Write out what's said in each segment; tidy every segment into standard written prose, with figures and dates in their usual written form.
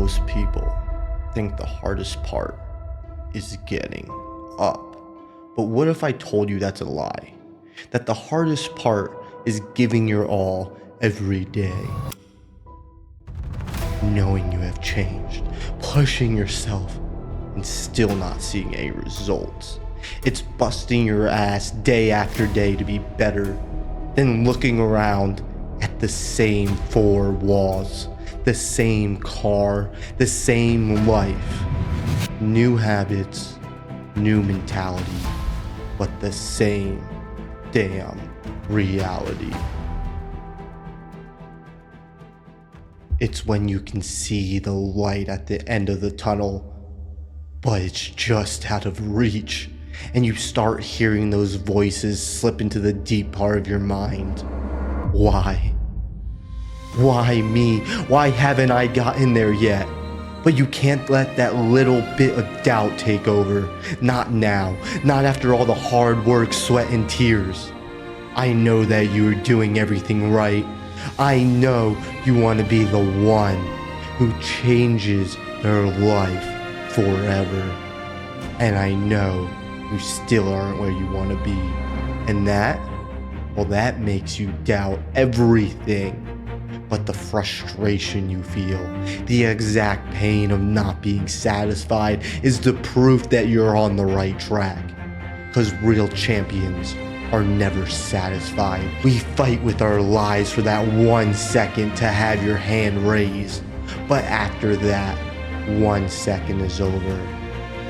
Most people think the hardest part is getting up. But what if I told you that's a lie? That the hardest part is giving your all every day. Knowing you have changed, pushing yourself, and still not seeing any results. It's busting your ass day after day to be better, then looking around at the same four walls, the same car, the same life. New habits, new mentality, but the same damn reality. It's when you can see the light at the end of the tunnel, but it's just out of reach, and you start hearing those voices slip into the deep part of your mind. Why? Why me? Why haven't I gotten there yet? But you can't let that little bit of doubt take over. Not now. Not after all the hard work, sweat, and tears. I know that you are doing everything right. I know you want to be the one who changes their life forever. And I know you still aren't where you want to be. And that, well, that makes you doubt everything. But the frustration you feel, the exact pain of not being satisfied, is the proof that you're on the right track. Because real champions are never satisfied. We fight with our lives for that 1 second to have your hand raised. But after that 1 second is over,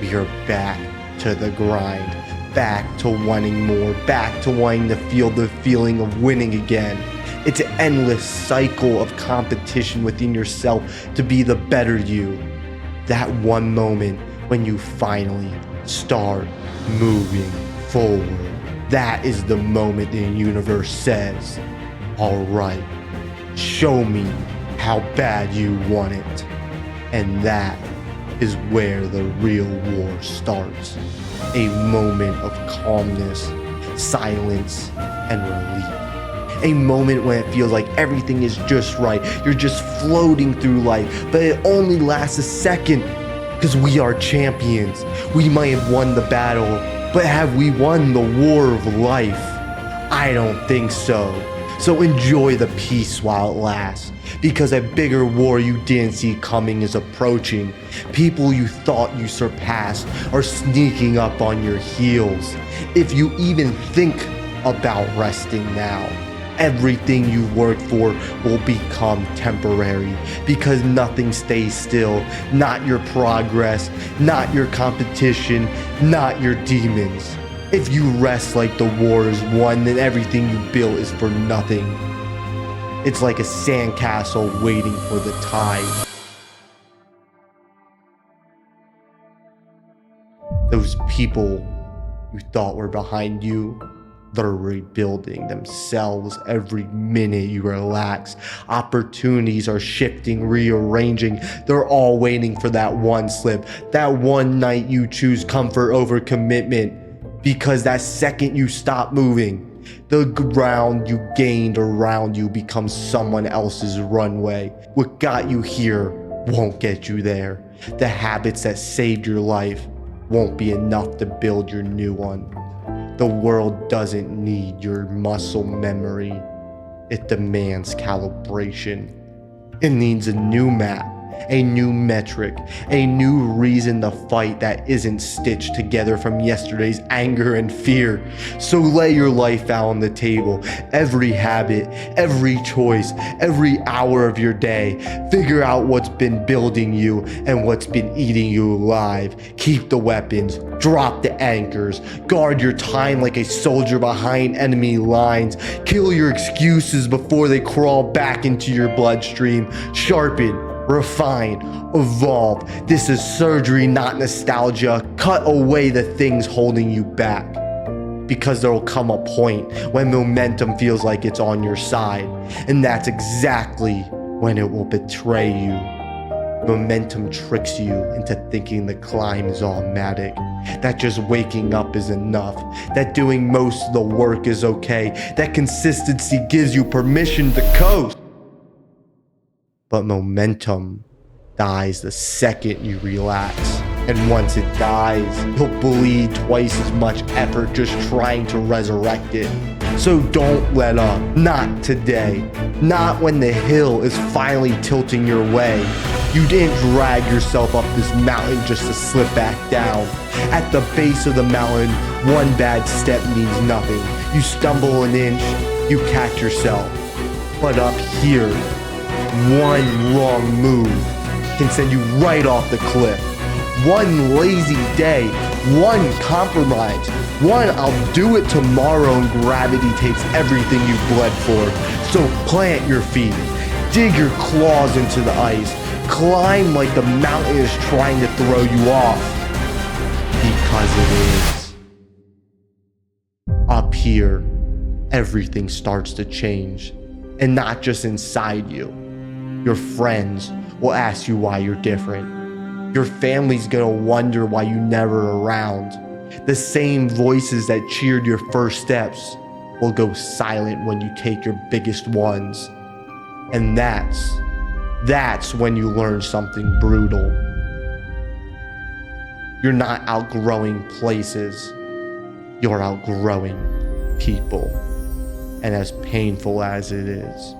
we are back to the grind, back to wanting more, back to wanting to feel the feeling of winning again. It's an endless cycle of competition within yourself to be the better you. That one moment when you finally start moving forward. That is the moment the universe says, all right, show me how bad you want it. And that is where the real war starts. A moment of calmness, silence, and relief. A moment when it feels like everything is just right. You're just floating through life, but it only lasts a second because we are champions. We might have won the battle, but have we won the war of life? I don't think so. So enjoy the peace while it lasts, because a bigger war you didn't see coming is approaching. People you thought you surpassed are sneaking up on your heels. If you even think about resting now, everything you work for will become temporary, because nothing stays still. Not your progress, not your competition, not your demons. If you rest like the war is won, then everything you built is for nothing. It's like a sandcastle waiting for the tide. Those people you thought were behind you, they're rebuilding themselves every minute you relax. Opportunities are shifting, rearranging. They're all waiting for that one slip, that one night you choose comfort over commitment. Because that second you stop moving, the ground you gained around you becomes someone else's runway. What got you here won't get you there. The habits that saved your life won't be enough to build your new one. The world doesn't need your muscle memory. It demands calibration. It needs a new map, a new metric, a new reason to fight that isn't stitched together from yesterday's anger and fear. So lay your life out on the table. Every habit, every choice, every hour of your day. Figure out what's been building you and what's been eating you alive. Keep the weapons, drop the anchors, guard your time like a soldier behind enemy lines. Kill your excuses before they crawl back into your bloodstream. Sharpen, refine, evolve. This is surgery, not nostalgia. Cut away the things holding you back. Because there will come a point when momentum feels like it's on your side. And that's exactly when it will betray you. Momentum tricks you into thinking the climb is automatic. That just waking up is enough. That doing most of the work is okay. That consistency gives you permission to coast. But momentum dies the second you relax. And once it dies, you'll bleed twice as much effort just trying to resurrect it. So don't let up. Not today. Not when the hill is finally tilting your way. You didn't drag yourself up this mountain just to slip back down. At the base of the mountain, one bad step means nothing. You stumble an inch, you catch yourself. But up here, one wrong move can send you right off the cliff. One lazy day, one compromise, one I'll do it tomorrow and gravity takes everything you bled for. So plant your feet, dig your claws into the ice, climb like the mountain is trying to throw you off. Because it is. Up here, everything starts to change. And not just inside you. Your friends will ask you why you're different. Your family's gonna wonder why you never around. The same voices that cheered your first steps will go silent when you take your biggest ones. And that's when you learn something brutal. You're not outgrowing places, you're outgrowing people. And as painful as it is,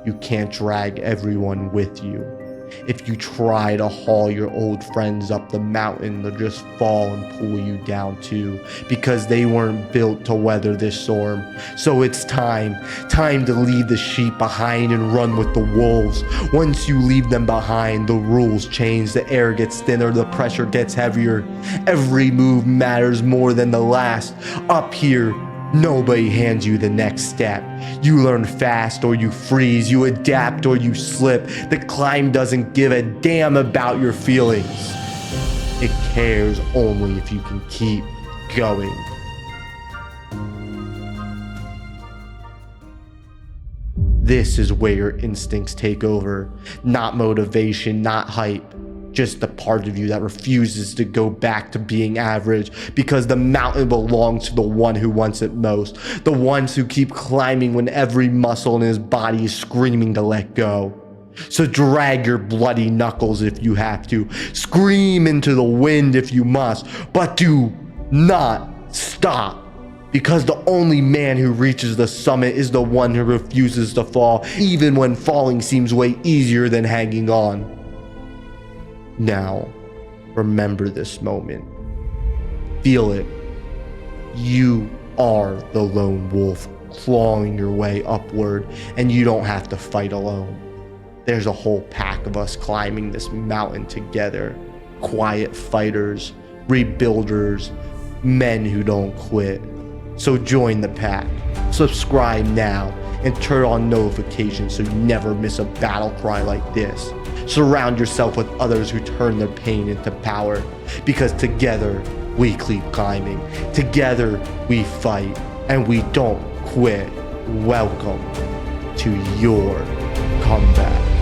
you can't drag everyone with you. If you try to haul your old friends up the mountain, they'll just fall and pull you down too, because they weren't built to weather this storm. So it's time to leave the sheep behind and run with the wolves. Once you leave them behind, the rules change, the air gets thinner, the pressure gets heavier. Every move matters more than the last. Up here, nobody hands you the next step. You learn fast or you freeze, you adapt or you slip. The climb doesn't give a damn about your feelings. It cares only if you can keep going. This is where your instincts take over. Not motivation, not hype. Just the part of you that refuses to go back to being average, because the mountain belongs to the one who wants it most, the ones who keep climbing when every muscle in his body is screaming to let go. So drag your bloody knuckles if you have to, scream into the wind if you must, but do not stop, because the only man who reaches the summit is the one who refuses to fall, even when falling seems way easier than hanging on. Now, remember this moment. Feel it. You are the lone wolf clawing your way upward, and you don't have to fight alone. There's a whole pack of us climbing this mountain together. Quiet fighters, rebuilders, men who don't quit. So join the pack. Subscribe now and turn on notifications so you never miss a battle cry like this. Surround yourself with others who turn their pain into power, because together we keep climbing. Together we fight and we don't quit. Welcome to your comeback.